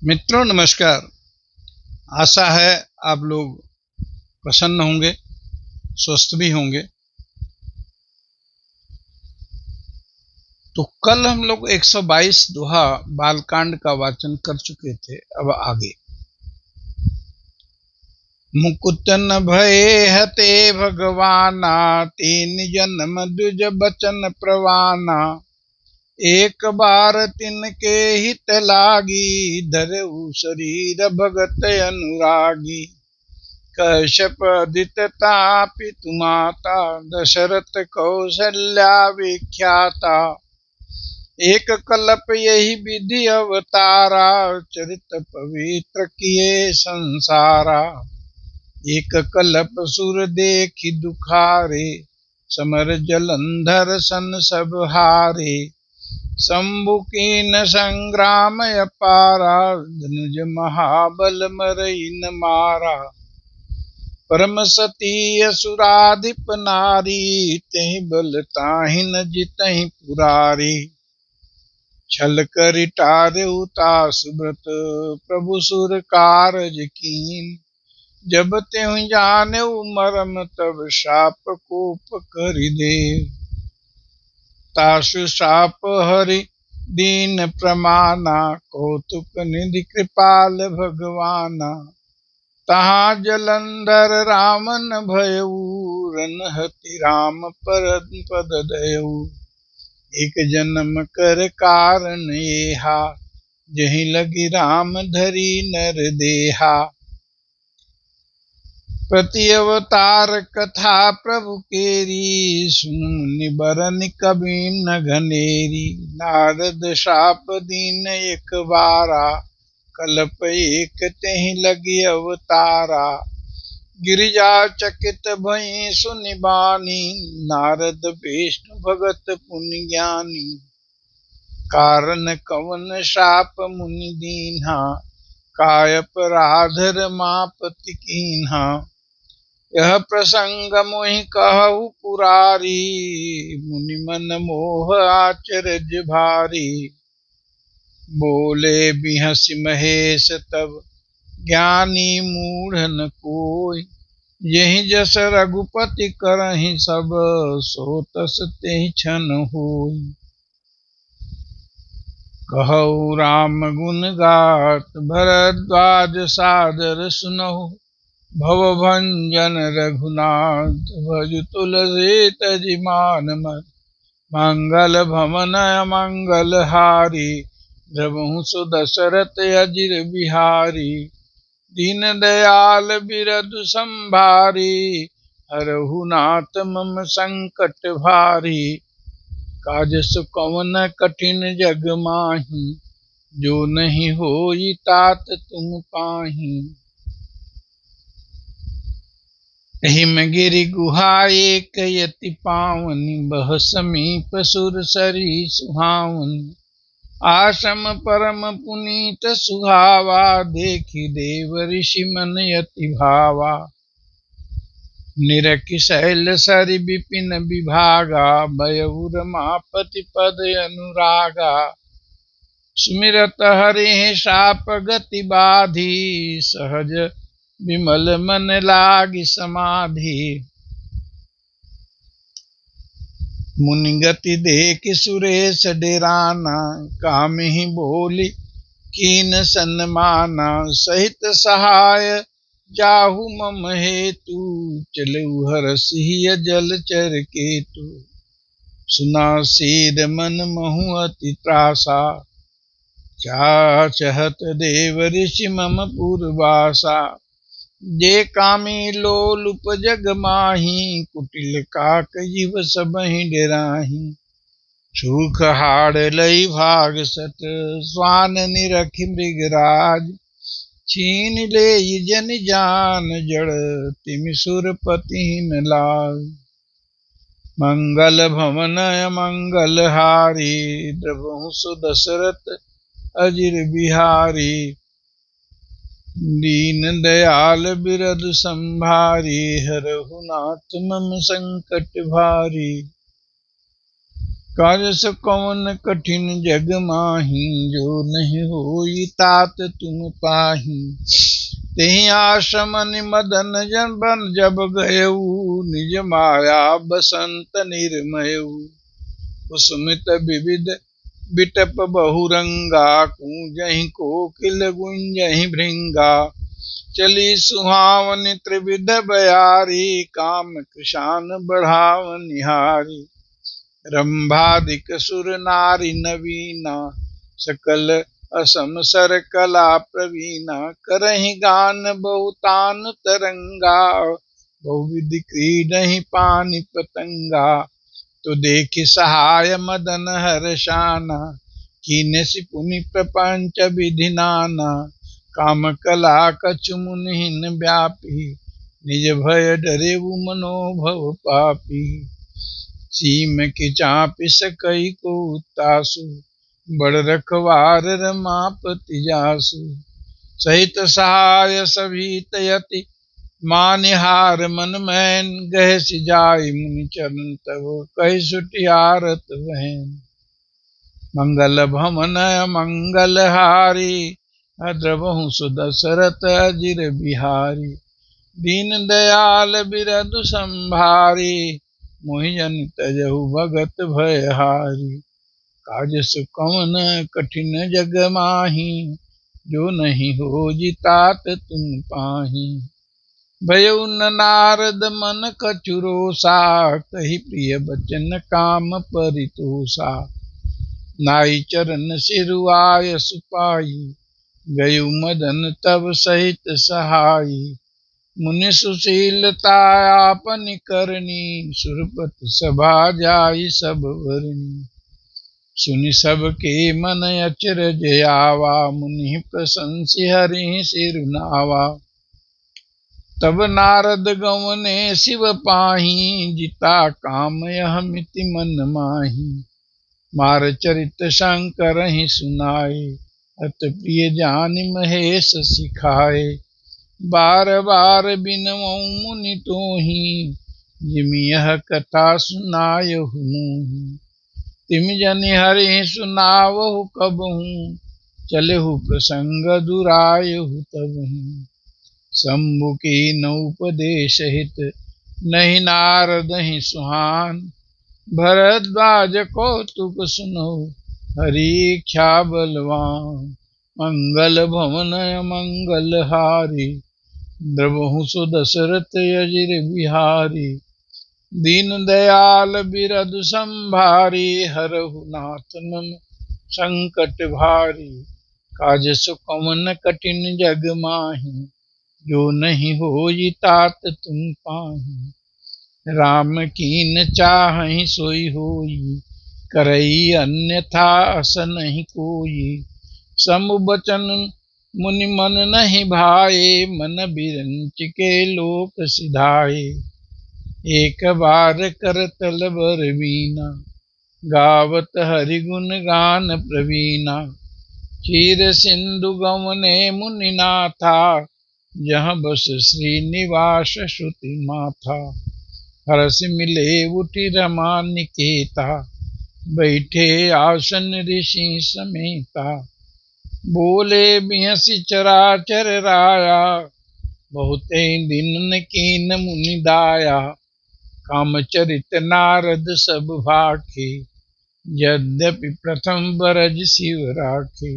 मित्रों नमस्कार। आशा है आप लोग प्रसन्न होंगे, स्वस्थ भी होंगे। तो कल हम लोग 122 दोहा बालकांड का वाचन कर चुके थे। अब आगे मुकुट न भये हते भगवाना, तीन जन्म दुज बचन प्रवाना। एक बार तिनके हित लागी, धरऊ शरीर भगत अनुरागी। कश्यप दितता पितु माता, दशरथ कौशल्या विख्याता। एक कल्प यही विधि अवतारा, चरित पवित्र किए संसारा। एक कल्प सुर देखि दुखारे, समर जलंधर सन सब हारे। शंभु कीन संग्राम अपारा, धनुज महाबल मरई न मारा। परम सती असुराधिप नारी, तहि बल ताहि न जितहि पुरारी। छल करि टारउ तासु व्रत, प्रभु सुर कारज कीन। जब त्यों जानेउ मरम, तब शाप कोप करि देव। तासु शाप हरि दीन प्रमाना, कौतुक निधि कृपाल भगवाना। तहाँ जलंधर रामन भयऊ, रनहति राम पद दयऊ। एक जन्म कर कारण येहा, जहि लगी राम धरी नर देहा। प्रति अवतार कथा प्रभु केरी, सुन मुनि बरन कबि न घनेरी। नारद शाप दीन एक बारा, कल्प एक तेहि लगी अवतारा। गिरिजा चकित भई सुनि बानी, नारद विष्णु भगत पुनि ज्ञानी। कारण कवन शाप मुनि दीन्हा, काय अपराध रमापति कीन्हा। यह प्रसंग मोहि कहु पुरारी, मुनि मन मोह आचर्य भारी। बोले बिहसि महेश तब, ज्ञानी मूढ़ न कोई। यही जस रघुपति करहि सब, सो तस तेहि छन होई। कहु राम गुण गात, भरद्वाज सादर सुनहु। भव भंजन रघुनाथ, भज तुलसी तजि मान मत। मंगल भवन मंगल हारी, द्रवहु सु दशरथ अजिर बिहारी। दीन दयाल बिरधु संभारी, हरहु नाथ मम संकट भारी। काज सुकवन कठिन जग माही, जो नहीं होई तात तुम पाही। हिम गिरि गुहा एक यति पावनी, बह समीप सुर सरी सुहावनी। आश्रम परम पुनीत सुहावा, देखि देव ऋषि मन यति भावा। निरखि शैल सरि विपिन विभागा, भयउ रमापति पद अनुरागा। सुमिरत हरि शाप गति बाधी, सहज विमल मन लागी समाधि। मुनि गति देखि सुरेश डेराना, कामिहि बोली कीन सन्माना। सहित सहाय जाहु मम हेतु, चलऊ हरसिहि जलचर केतु। सुना सीर मन महु अति त्रासा, चाहत देव ऋषि मम पुरवासा। जे कामी लोलुप जग माही, कुटिल काक जीव सबहि डेराही। सूख हाड़ लई भाग सट, स्वान निरखि मृगराज। छीन ले जन जान जड़, तिमि सुरपति न लाज। मंगल भवन मंगल हारी, द्रवहु सु दशरथ अजिर बिहारी। दीन दयाल बिरधु संभारी, हरहु नाथ मम संकट भारी। काज सो कवन कठिन जग माही, जो नहीं होई तात तुम पाही। तेहि आश्रम मदन जन बन जब गयऊ, निज माया बसंत निर्मयऊ। कुसुमित विविध बिटप बहुरंगा, कूजहि कोकिल गुंजहि भृंगा। चली सुहावनि त्रिविध बयारी, काम कृशान बढ़ाव निहारी। रंभादिक सुर नारी नवीना, सकल असम सर कला प्रवीणा। करहि गान बहुतान तरंगा, बहुविधि क्रीडहि पानि पतंगा। तो देखि सहाय मदन हर्षाना, कीनसि पुनि प्रपंच विधि नाना। काम कला कछु मुनिहिन व्यापी, निज भय डरेउ मनोभव पापी। सीम की चापि सकई को तासु, बड़ रखवार रमापति जासु। सहित सहाय सभीत यति, मानिहार मन मैन। गह सिजाई मुनि चरण तब, कहि सुटियारत बहन। मंगल भवन मंगल हारी, द्रवहु सुदशरथ अजिर बिहारी। दीन दयाल बिरधु संभारी, मोहि जन तजहु भगत भयहारी। काज सो कवन कठिन जग माही, जो नहीं होई तात तुम पाही। भयउ न नारद मन कछु रोषा, कहि प्रिय बचन काम परितोषा। नाई चरण सिरुआय सुपाई, गयु मदन तब सहित सहाई। मुनि सुशीलता आपनि करनी, सुरपति सभा जाई सब बरनी। सुनि सब के मन अचरज आवा, मुनि प्रशंसि हरि सिर नावा। तब नारद गवने शिव पाही, जिता काम यह मिति मन माही। मार चरित शंकर ही सुनाए, अत प्रिय जानि महेश सिखाए। बार बार बिनवऊँ मुनि तोहि, जिमि यह कथा सुनायहु मोहि। तिम जनि हरि सुनावहु कबहु, चलहु प्रसंग दुरायहु तबहि। शंभु कीन उपदेश हित, नहीं नारद ही सुहान। भरद्वाज कौतुक सुनौ, हरि इच्छा बलवान। मंगल भवन मंगल हारी, द्रवहु सो दशरथ अजिर बिहारी। दीन दयाल बिरधु संभारी, हरहु नाथ मम संकट भारी। काज सो कवन कठिन जग माही, जो नहीं होई तात तुम पाही। राम कीन चाहि सोई होई, करई अन्यथा अस नहीं कोई। समु बचन मुनि मन नहीं भाए, मन बिरंच के लोक सिधाए। एक बार कर तल बर बीना, गावत हरि गुण गान प्रवीणा। क्षीर सिंधु गवने मुनि नाथा, जहाँ बस श्रीनिवास श्रुति माथा। हरस मिले उठि रमा निकेता, बैठे आसन ऋषि समेता। बोले बिहसि चराचर राया, बहुते दिन कीन मुनि दाया। काम चरित नारद सब भाखे, यद्यपि प्रथम बरज शिव राखे।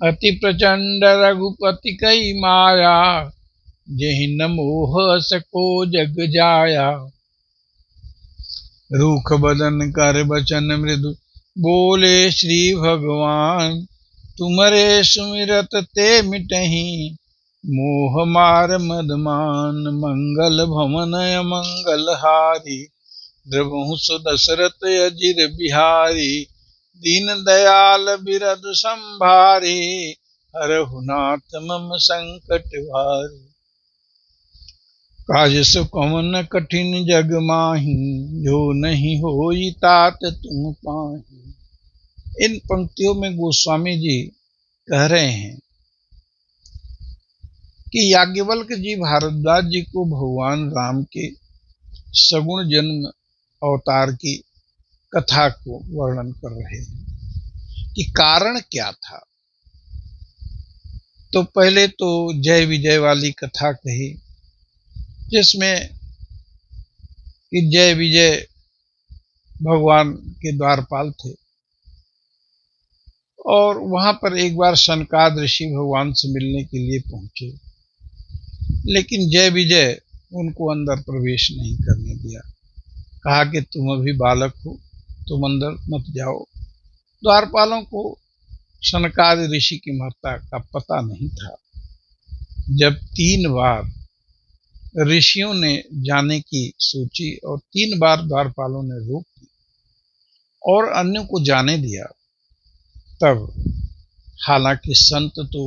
अति प्रचंड रघुपति कई माया, जेहि न मोह सको जग जाया। रूख बदन कर बचन मृदु, बोले श्री भगवान। तुमरे सुमिरत ते मिटहि, मोह मार मदमान। मंगल भवन मंगल हारी, द्रवहु सो दशरथ अजिर बिहारी। दीन दयाल बिरधु संभारी, हरहु नाथ मम संकट भारी। काज सो कवन कठिन जग माही, जो नहीं होई तात तुम पाही। इन पंक्तियों में गोस्वामी जी कह रहे हैं कि याज्ञवल्क जी भारद्वाज जी को भगवान राम के सगुण जन्म अवतार की कथा को वर्णन कर रहे हैं कि कारण क्या था। तो पहले तो जय विजय वाली कथा कही, जिसमें कि जय विजय भगवान के द्वारपाल थे और वहां पर एक बार सनकाद ऋषि भगवान से मिलने के लिए पहुंचे, लेकिन जय विजय उनको अंदर प्रवेश नहीं करने दिया। कहा कि तुम अभी बालक हो, तुम अंदर मत जाओ। द्वारपालों को सनकाद ऋषि की महत्ता का पता नहीं था। जब 3 बार ऋषियों ने जाने की सोची और 3 बार द्वारपालों ने रोक दी और अन्यों को जाने दिया, तब हालांकि संत तो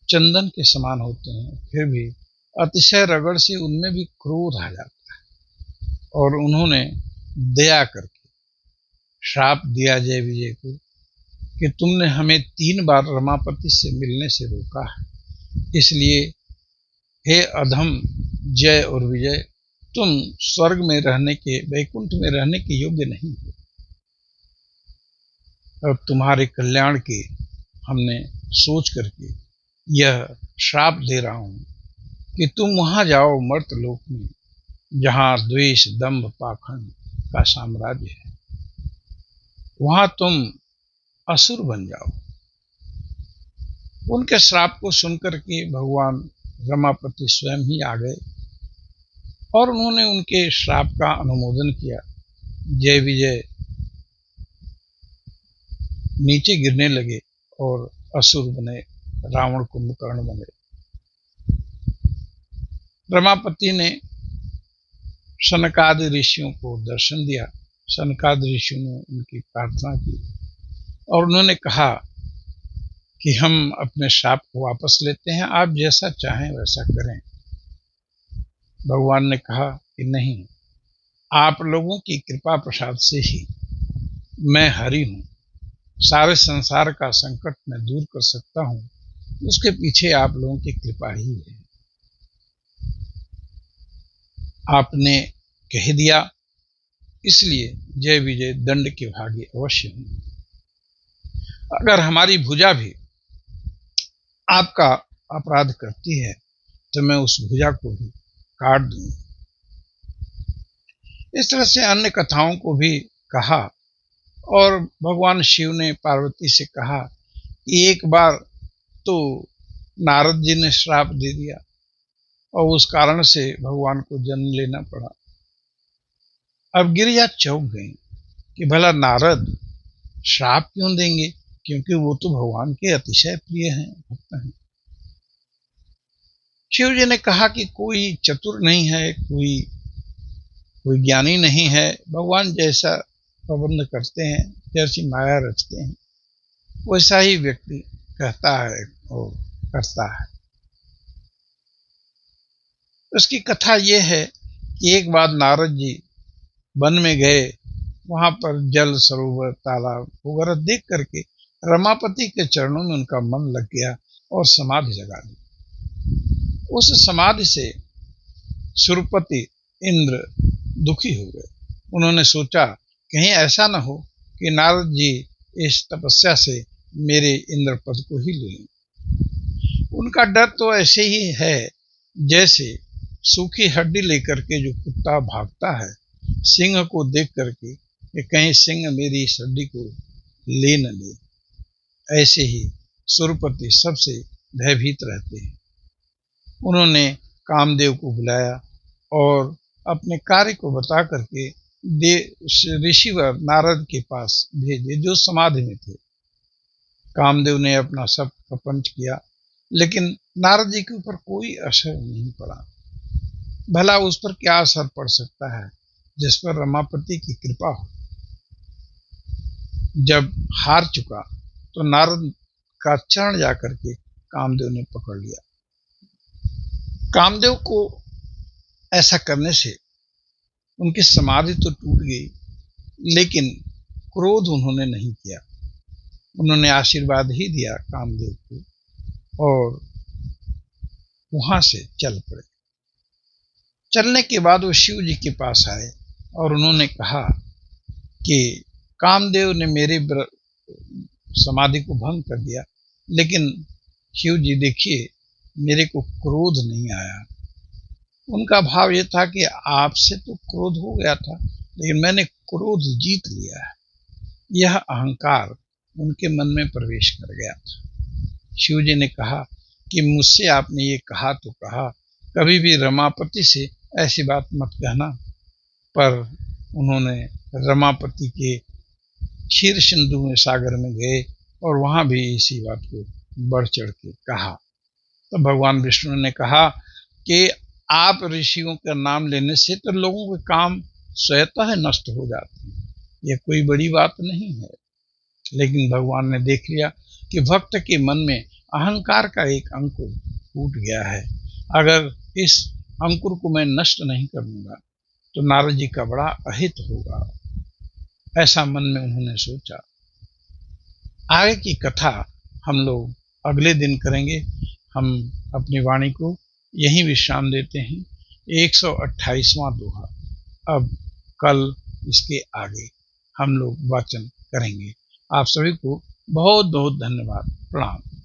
चंदन के समान होते हैं, फिर भी अतिशय रगड़ से उनमें भी क्रोध आ जाता है और उन्होंने दया करके श्राप दिया जय विजय को कि तुमने हमें 3 बार रमापति से मिलने से रोका है, इसलिए हे अधम जय और विजय, तुम स्वर्ग में रहने के, वैकुंठ में रहने के योग्य नहीं हो। और तुम्हारे कल्याण के हमने सोच करके यह श्राप दे रहा हूं कि तुम वहां जाओ मर्त लोक में, जहां द्वेष दंभ पाखंड का साम्राज्य है, वहां तुम असुर बन जाओ। उनके श्राप को सुनकर के भगवान रमापति स्वयं ही आ गए और उन्होंने उनके श्राप का अनुमोदन किया। जय विजय नीचे गिरने लगे और असुर बने, रावण कुंभकर्ण बने। रमापति ने सनकादि ऋषियों को दर्शन दिया। सनकादि ऋषियों ने उनकी प्रार्थना की और उन्होंने कहा कि हम अपने श्राप को वापस लेते हैं, आप जैसा चाहें वैसा करें। भगवान ने कहा कि नहीं, आप लोगों की कृपा प्रसाद से ही मैं हरि हूं, सारे संसार का संकट मैं दूर कर सकता हूं, उसके पीछे आप लोगों की कृपा ही है। आपने कह दिया, इसलिए जय विजय दंड के भागी अवश्य हूं। अगर हमारी भुजा भी आपका अपराध करती है तो मैं उस भुजा को भी काट दूंगा। इस तरह से अन्य कथाओं को भी कहा और भगवान शिव ने पार्वती से कहा कि एक बार तो नारद जी ने श्राप दे दिया और उस कारण से भगवान को जन्म लेना पड़ा। अब गिरिजा चौंक गई कि भला नारद श्राप क्यों देंगे, क्योंकि वो तो भगवान के अतिशय प्रिय हैं, भक्त हैं। शिव जी ने कहा कि कोई चतुर नहीं है, कोई ज्ञानी नहीं है, भगवान जैसा प्रबंध करते हैं, जैसी माया रचते हैं, वैसा ही व्यक्ति कहता है और करता है। उसकी कथा यह है कि एक बार नारद जी वन में गए, वहां पर जल सरोवर तालाब वगैरह देख करके रमापति के चरणों में उनका मन लग गया और समाधि लगा दी। उस समाधि से सुरपति इंद्र दुखी हो गए। उन्होंने सोचा कहीं ऐसा न हो कि नारद जी इस तपस्या से मेरे इंद्र पद को ही ले लें। उनका डर तो ऐसे ही है जैसे सूखी हड्डी लेकर के जो कुत्ता भागता है सिंह को देख करके कि कहीं सिंह मेरी इस हड्डी को ले न ले। ऐसे ही सुरपति सबसे भयभीत रहते हैं। उन्होंने कामदेव को बुलाया और अपने कार्य को बता करके ऋषिवर नारद के पास भेजे जो समाधि में थे। कामदेव ने अपना सब प्रपंच किया, लेकिन नारद जी के ऊपर कोई असर नहीं पड़ा। भला उस पर क्या असर पड़ सकता है जिस पर रमापति की कृपा हो। जब हार चुका तो नारद का चरण जाकर के कामदेव ने पकड़ लिया। कामदेव को ऐसा करने से उनकी समाधि तो टूट गई, लेकिन क्रोध उन्होंने नहीं किया। उन्होंने आशीर्वाद ही दिया कामदेव को और वहां से चल पड़े। चलने के बाद वो शिव जी के पास आए और उन्होंने कहा कि कामदेव ने मेरी समाधि को भंग कर दिया, लेकिन शिव जी देखिए मेरे को क्रोध नहीं आया। उनका भाव ये था कि आपसे तो क्रोध हो गया था, लेकिन मैंने क्रोध जीत लिया है। यह अहंकार उनके मन में प्रवेश कर गया था। शिव जी ने कहा कि मुझसे आपने ये कहा तो कहा, कभी भी रमापति से ऐसी बात मत कहना। पर उन्होंने रमापति के क्षीर सिंधु में सागर में गए और वहां भी इसी बात को बढ़ चढ़ के कहा। तो भगवान विष्णु ने कहा कि आप ऋषियों का नाम लेने से तो लोगों के काम स्वतः नष्ट हो जाते हैं, यह कोई बड़ी बात नहीं है। लेकिन भगवान ने देख लिया कि भक्त के मन में अहंकार का एक अंकुर फूट गया है। अगर इस अंकुर को मैं नष्ट नहीं करूंगा तो नारद जी का बड़ा अहित होगा, ऐसा मन में उन्होंने सोचा। आगे की कथा हम लोग अगले दिन करेंगे। हम अपनी वाणी को यहीं विश्राम देते हैं। 128वां दोहा। अब कल इसके आगे हम लोग वाचन करेंगे। आप सभी को बहुत बहुत धन्यवाद। प्रणाम।